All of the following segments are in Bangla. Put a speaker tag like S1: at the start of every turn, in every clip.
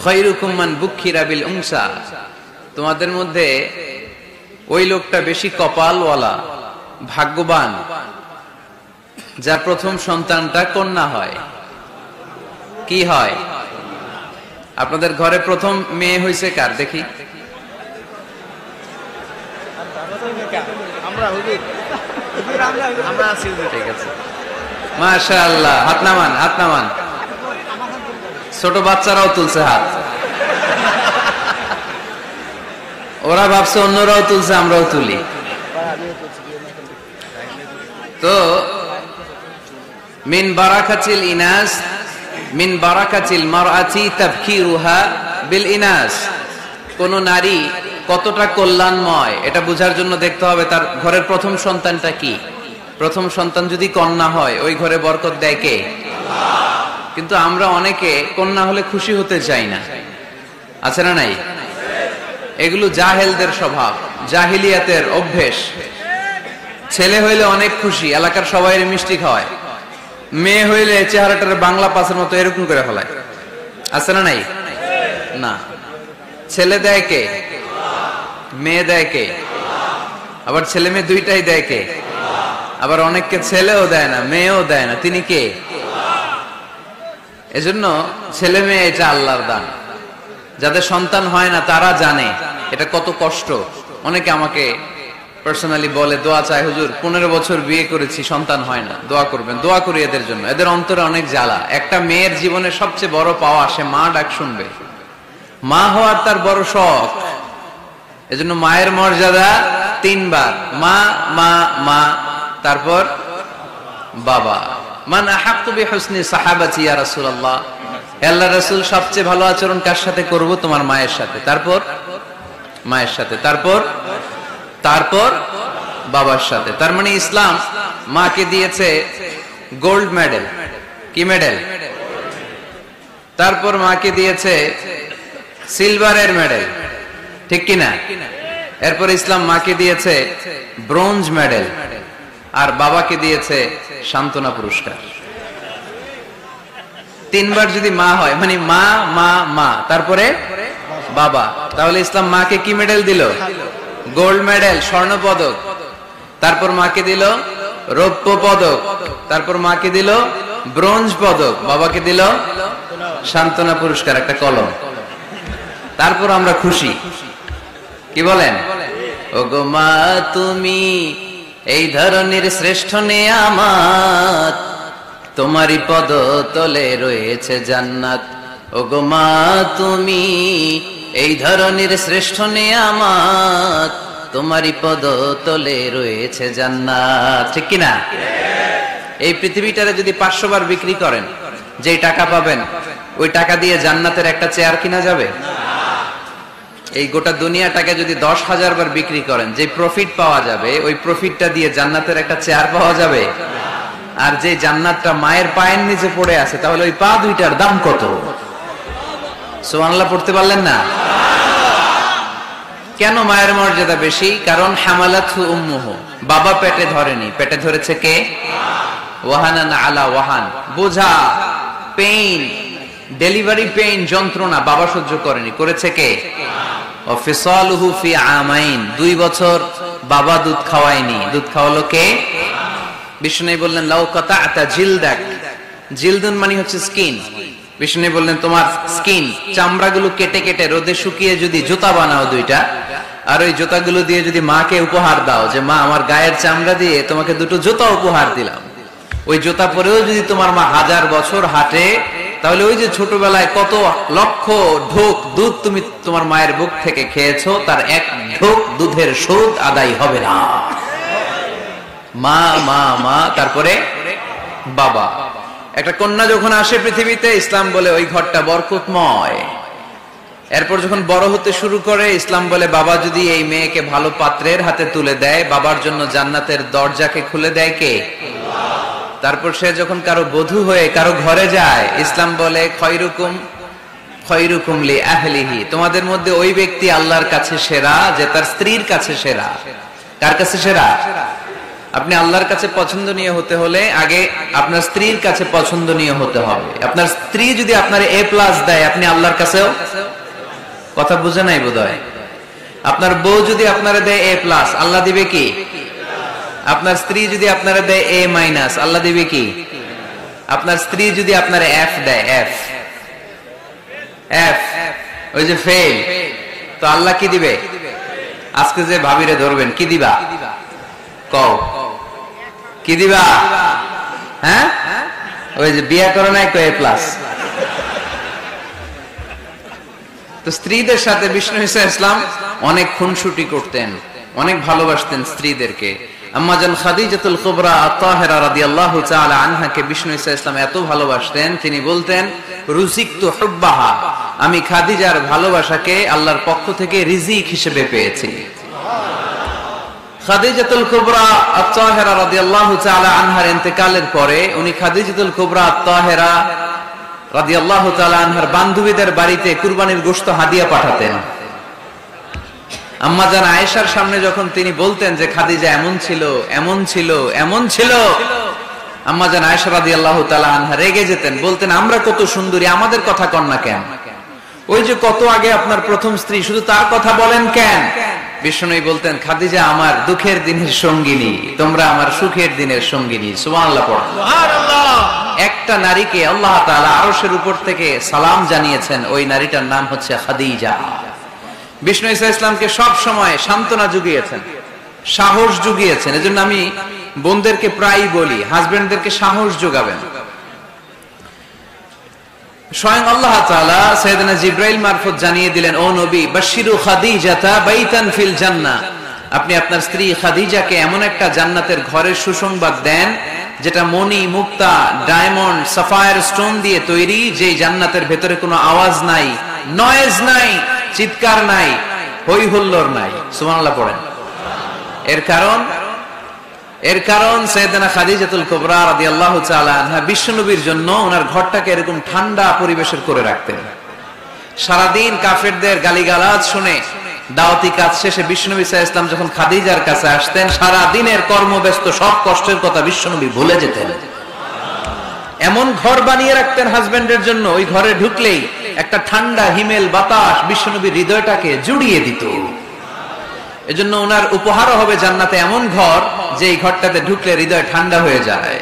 S1: খায়রুকুম মান বুখিরা বিল উনসা, তোমাদের মধ্যে ওই লোকটা বেশি কপালওয়ালা, ভাগ্যবান, যার প্রথম সন্তানটা কন্যা হয়। কি হয়? আপনাদের ঘরে প্রথম মেয়ে হয়েছে কার দেখি? ঠিক আছে, মাশাআল্লাহ। হাত নামান, হাত নামান। ছোট বাচ্চারাও তুলছে হাত। ওরা ভাবছে অন্যরাও তুলছে, আমরাও তুলি। তো মিন বারাকাতিল ইনাস, মিন বারাকাতিল মারআতি তাবকিরুহা বিল ইনাস। কোন নারী কতটা কল্যাণময় এটা বোঝার জন্য দেখতে হবে তার ঘরের প্রথম সন্তানটা কি। প্রথম সন্তান যদি কন্যা হয়, ওই ঘরে বরকত দেয় কে? কিন্তু আমরা অনেকে কন্যা হলে খুশি হতে চাই না, আছে না নাই? এগুলো জাহেলদের স্বভাব, জাহিলিয়াতের অভ্যেস। ছেলে হইলে অনেক খুশি, এলাকার সবাই মিষ্টি খাওয়ায়। মেয়ে হইলে চেহারাটার বাংলা পাসের মতো এরকম করে ফেলায়, আছে না নাই? না, ছেলে দেয় কে? মেয়ে দেয় কে? আবার ছেলে মেয়ে দুইটাই দেয় কে? আবার অনেককে ছেলেও দেয় না, মেয়েও দেয় না, তিনি কে? এজন্য ছেলে মেয়ে এটা আল্লাহর দান। যাদের সন্তান হয় না তারা জানে এটা কত কষ্ট। অনেকে আমাকে পার্সোনালি বলে, দোয়া চাই হুজুর, 15 বছর বিয়ে করেছি, সন্তান হয় না, দোয়া করবেন। দোয়া করি এদের জন্য। এদের অন্তরে অনেক জ্বালা। একটা মেয়ের জীবনের সবচেয়ে বড় পাওয়া, সে মা ডাক শুনবে। মা হওয়ার তার বড় শখ। এজন্য মায়ের মর্যাদা 3 বার, মা মা মা, তারপর বাবা। মান আহাক্কু বিহুসনি সাহাবাতি ইয়া রাসূলুল্লাহ, আল্লাহর রাসূল সবচেয়ে ভালো আচরণ কার সাথে করব? তোমার মায়ের সাথে, তারপর মায়ের সাথে, তারপর বাবার সাথে। তার মানে ইসলাম মাকে দিয়েছে গোল্ড মেডেল। কি মেডেল? তারপর মাকে দিয়েছে সিলভারের মেডেল, ঠিক কিনা? এরপর ইসলাম মাকে দিয়েছে ব্রোঞ্জ মেডেল, আর বাবাকে দিয়েছে সান্ত্বনা পুরস্কার। 3 বার যদি মা হয়, মানে মা মা মা, তারপরে বাবা, তাহলে ইসলাম মাকে কি মেডেল দিল? গোল্ড মেডেল, স্বর্ণ পদক। তারপর মাকে দিল রৌপ্য পদক। তারপর মাকে দিল ব্রোঞ্জ পদক। বাবাকে দিল সান্ত্বনা পুরস্কার, একটা কলম। তারপর আমরা খুশি। কি বলেন? ওগো মা তুমি এই ধরনের শ্রেষ্ঠ নেয়ামত, তোমারই পদ তলে রয়েছে জান্নাত। ওগো মা তুমি এই ধরনের শ্রেষ্ঠ নেয়ামত, তোমারই পদ তলে রয়েছে জান্নাত, ঠিক কিনা? এই পৃথিবীটারে যদি 500 বার বিক্রি করেন, যেই টাকা পাবেন ওই টাকা দিয়ে জান্নাতের একটা চেয়ার কিনা যাবে? এই গোটা দুনিয়াটাকে যদি 10,000 বার বিক্রি করেন, যে প্রফিট পাওয়া যাবে ওই প্রফিটটা দিয়ে জান্নাতের একটা চেয়ার পাওয়া যাবে? আর যে জান্নাতটা মায়ের পায়ের নিচে পড়ে আছে, তাহলে ওই পা দুইটার দাম কত? সুবহানাল্লাহ পড়তে পারলেন না? কেন মায়ের মর্যাদা বেশি? কারণ হামালাতহু উম্মুহু, বাবা পেটে ধরেনি, পেটে ধরেছে কে? ওয়াহানান আলা ওয়াহান, বোঝা, পেইন, ডেলিভারি পেইন, যন্ত্রণা বাবা সহ্য করেনি, করেছে কে? ওয়া ফিসালুহু ফি আমাইন, 2 বছর বাবা দুধ খাওয়ায়নি, দুধ খাওয়ালো কে? বিষ্ণু বললেন লাউ কাতা'তা জিলদাক, জিলদুন মানে হচ্ছে স্কিন। বিষ্ণু বললেন তোমার স্কিন, চামড়াগুলো কেটে কেটে রোদে শুকিয়ে যদি জুতা বানাও 2টা, আর ওই জুতাগুলো দিয়ে যদি মাকে উপহার দাও, যে মা আমার গায়ের চামড়া দিয়ে তোমাকে 2টো জুতা উপহার দিলাম, ওই জুতা পরেও যদি তোমার মা 1000 বছর হাঁটে, তাহলে ওই যে ছোটবেলায় কত লক্ষ ঢোক দুধ তুমি তোমার মায়ের বুক থেকে খেয়েছো, তার 1 ঢোক দুধের সুদ আদায় হবে না। মা মা মা, তারপরে বাবা। একটা কন্যা যখন আসে পৃথিবীতে, ইসলাম বলে ওই ঘরটা বরকতময়। এরপর যখন বড় হতে শুরু করে, ইসলাম বলে বাবা যদি এই মেয়েকে ভালো পাত্রের হাতে তুলে দেয়, বাবার জন্য জান্নাতের দরজাকে খুলে দেয় কে? তারপর সে যখন কারো বধূ হয়ে কারো ঘরে যায়, ইসলাম বলে খয়রুকুম খয়রুকুম লি আহলিহি, তোমাদের মধ্যে ওই ব্যক্তি আল্লাহর কাছে সেরা যে তার স্ত্রীর কাছে সেরা। কার কাছে সেরা? আপনি আল্লাহর কাছে পছন্দনীয় হতে হলে আগে আপনার স্ত্রীর কাছে পছন্দনীয় হতে হবে। আপনার স্ত্রী যদি আপনার A+ দেয়, আপনি আল্লাহর কাছেও, কথা বুঝে নাই বোধহয়। আপনার বউ যদি আপনারে দেয় A+, আল্লাহ দিবে কি? আপনার স্ত্রী যদি আপনারে দেয় A-, আল্লাহ দিবে কি? আপনার স্ত্রী যদি আপনারে F দেয়, F ওই যে ফেল, তো আল্লাহ কি দিবে? আজকে যে ভাবিরে ধরবেন, কি দিবা? কও কি দিবা? হ্যাঁ, ওই যে বিয়ে করো না একটু A+। তো স্ত্রীদের সাথে বিষ্ণু ঈসা ইসলাম অনেক খুনসুটি করতেন, অনেক ভালোবাসতেন স্ত্রীদেরকে। আম্মাজান খাদিজাতুল কুবরা আত-তাহেরা রাদিয়াল্লাহু তাআলা আনহাকে বিষ্ণু ঈসা ইসলাম এত ভালোবাসতেন, তিনি বলতেন রুজিকতু হুব্বাহা, আমি খাদিজার ভালোবাসাকে আল্লাহর পক্ষ থেকে রিজিক হিসেবে পেয়েছি। খাদিজাতুল কুবরা আত-তাহেরা রাদিয়াল্লাহু তাআলা আনহার ইন্তেকালের পরে উনি খাদিজাতুল কুবরা আত-তাহেরা রাদিয়াল্লাহু তাআলা আনহার বান্ধবীদের বাড়িতে কুরবানির গোশত হাদিয়া পাঠাতেন। আম্মাজান আয়েশার সামনে যখন তিনি বলতেন যে খাদিজা এমন ছিল, এমন ছিল, এমন ছিল, আম্মাজান আয়েশা রাদিয়াল্লাহু তাআলা আনহা রেগে যেতেন, বলতেন আমরা কত সুন্দরী, আমাদের কথা কন না কেন? ওই যে কত আগে আপনার প্রথম স্ত্রী, শুধু তার কথা বলেন কেন? বিষ্ণুই বলতেন খাদিজা আমার দুঃখের দিনের সঙ্গিনী, তোমরা আমার সুখের দিনের সঙ্গিনী। সুবহানাল্লাহ পড়ুন। সুবহানাল্লাহ। একটা নারীকে আল্লাহ তাআলা আরশের উপর থেকে সালাম জানিয়েছেন, ওই নারীটার নাম হচ্ছে খাদিজা। বিষ্ণু ঈসা ইসলামকে সব সময় সান্ত্বনা জুগিয়েছেন, সাহস জুগিয়েছেন। এজন্য আমি বোনদেরকে প্রায়ই বলি, হাজবেন্ডদেরকে সাহস যোগাবেন। স্বয়ং আল্লাহ তাআলা সাইয়েদনা জিবরাইল মারফত জানিয়ে দিলেন, ও নবী বাশশিরু খাদিজাতা বাইতান ফিল জান্নাহ, আপনি আপনার স্ত্রী খাদিজাকে এমন একটা জান্নাতের ঘরের সুসংবাদ দেন যেটা মণি, মুক্তা, ডায়মন্ড, সাফায়ার স্টোন দিয়ে তৈরি, যে জান্নাতের ভেতরে কোনো আওয়াজ নাই, নয়েজ নাই, চিৎকার নাই, হই হুল্লোড় নাই। সুবহানাল্লাহ পড়েন। এর কারণ সাইয়েদনা খাদিজাতুল কুবরা রাদিয়াল্লাহু তাআলা আনহা বিশ্বনবীর জন্য ওনার ঘরটাকে এরকম ঠান্ডা পরিবেশের করে রাখতেন। সারাদিন কাফেরদের গালিগালাজ শুনে দাওয়াতি কাজ শেষে বিশ্বনবী সাল্লাল্লাহু আলাইহি ওয়াসাল্লাম যখন খাদিজার কাছে আসতেন, সারা দিনের কর্মব্যস্ত সব কষ্টের কথা বিশ্বনবী ভুলে যেতেন। এমন ঘর বানিয়ে রাখতেন হাজবেন্ডের জন্য, ওই ঘরে ঢুকলেই একটা ঠান্ডা হিমেল বাতাস বিশ্বনবীর হৃদয়টাকে জুড়িয়ে দিত। এজন্য ওনার উপহারও হবে জান্নাতে এমন ঘর যে এই ঘরটাতে ঢুকলে হৃদয় ঠান্ডা হয়ে যায়।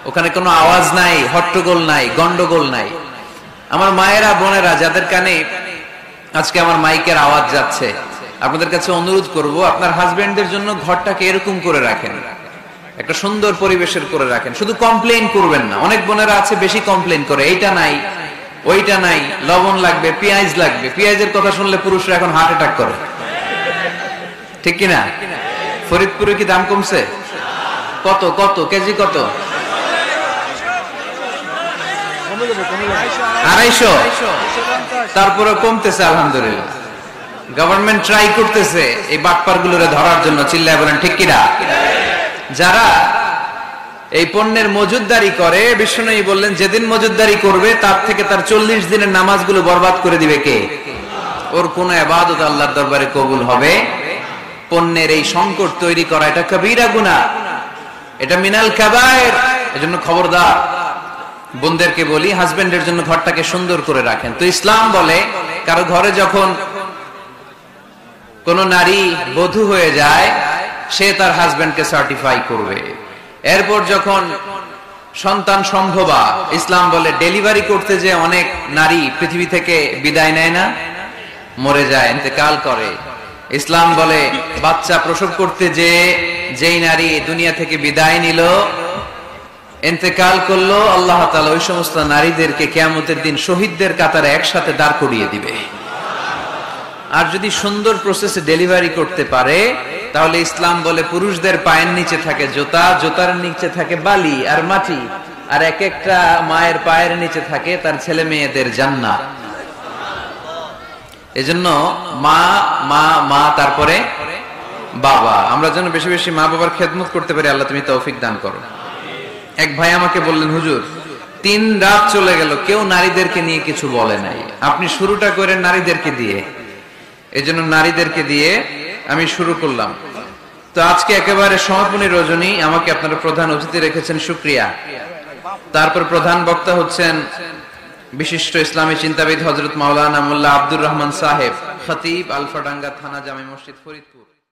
S1: ওখানে কোনো আওয়াজ নাই, হট্টগোল নাই, গন্ডগোল নাই। আমার মায়েরা, বোনেরা, যাদের কানে আজকে আমার মাইকের আওয়াজ যাচ্ছে, আপনাদের কাছে অনুরোধ করব আপনার হাজবেন্ডদের জন্য ঘরটাকে এরকম করে রাখেন, একটা সুন্দর পরিবেশের করে রাখেন। শুধু কমপ্লেইন করবেন না। অনেক বোনেরা আছে বেশি কমপ্লেইন করে, এইটা নাই, ওইটা নাই, লবণ লাগবে, পেঁয়াজ লাগবে। পেঁয়াজের কথা শুনলে পুরুষরা এখন হার্ট অ্যাটাক করে, ঠিক কিনা? ফরিদপুরে কি দাম কমছে? কত কত কেজি? কত? 250। তারপরে কমতেছে আলহামদুলিল্লাহ। গভর্নমেন্ট ট্রাই করতেছে এই বাটপার গুলোরে ধরার জন্য। চিল্লায় বলেন ঠিক কিনা? যারা এই পণ্যের মজুদদারি করে, বিষ্ণুনবী বললেন যেদিন মজুদদারি করবে তার থেকে তার 40 দিনের নামাজগুলো বরবাদ করে দিবে কে? ওর কোন ইবাদত আল্লাহর দরবারে কবুল হবে? পণ্যের এই সংকট তৈরি করা এটা কবিরা গুনাহ, এটা মিনাল কাবায়ের। এজন্য খবরদার, বোনদেরকে বলি হাজবেন্ডের জন্য ঘরটাকে সুন্দর করে রাখেন। তো ইসলাম বলে কারো ঘরে যখন কোন নারী বধূ হয়ে যায়, সে তার হাজবেন্ডকে সার্টিফাই করবে। এরপর যখন সন্তান সম্ভবা, ইসলাম বলে ডেলিভারি করতে যে অনেক নারী পৃথিবী থেকে বিদায় নেয় না, মরে যায়, ইন্তেকাল করে। ইসলাম বলে বাচ্চা প্রসব করতে যেই নারী দুনিয়া থেকে বিদায় নিল, ইন্তেকাল করলো, আল্লাহ তাআলা ওই সমস্ত নারীদেরকে কিয়ামতের দিন শহীদদের কাতারে একসাথে দাঁড় করিয়ে দিবে। আর যদি সুন্দর প্রসেসে ডেলিভারি করতে পারে, তাহলে ইসলাম বলে পুরুষদের পায়ের নিচে থাকে জুতা, জুতার নিচে থাকে বালি আর মাটি, আর এক একটা মায়ের পায়ের নিচে থাকে তার ছেলে মেয়েদের জান্নাত। এজন্য মা মা মা তারপরে বাবা। আমরা যেন বেশি বেশি মা বাবার খেদমত করতে পারি, আল্লাহ তুমি তৌফিক দান করো। এক ভাই আমাকে বললেন, হুজুর 3 রাত চলে গেল, কেউ নারীদেরকে নিয়ে কিছু বলে নাই, আপনি শুরুটা করেন নারীদেরকে দিয়ে। এজন্য নারীদেরকে দিয়ে আমি শুরু করলাম। তো আজকে একেবারে সমাপনী রজনী, আমাকে আপনারা প্রধান অতিথি রেখেছেন, শুকরিয়া। তারপর প্রধান বক্তা হচ্ছেন বিশিষ্ট ইসলামী চিন্তাবিদ হযরত মাওলানা মোল্লা আব্দুর রহমান সাহেব, খতিব, আলফাডাঙ্গা থানা, জামে মসজিদ, ফরিদপুর।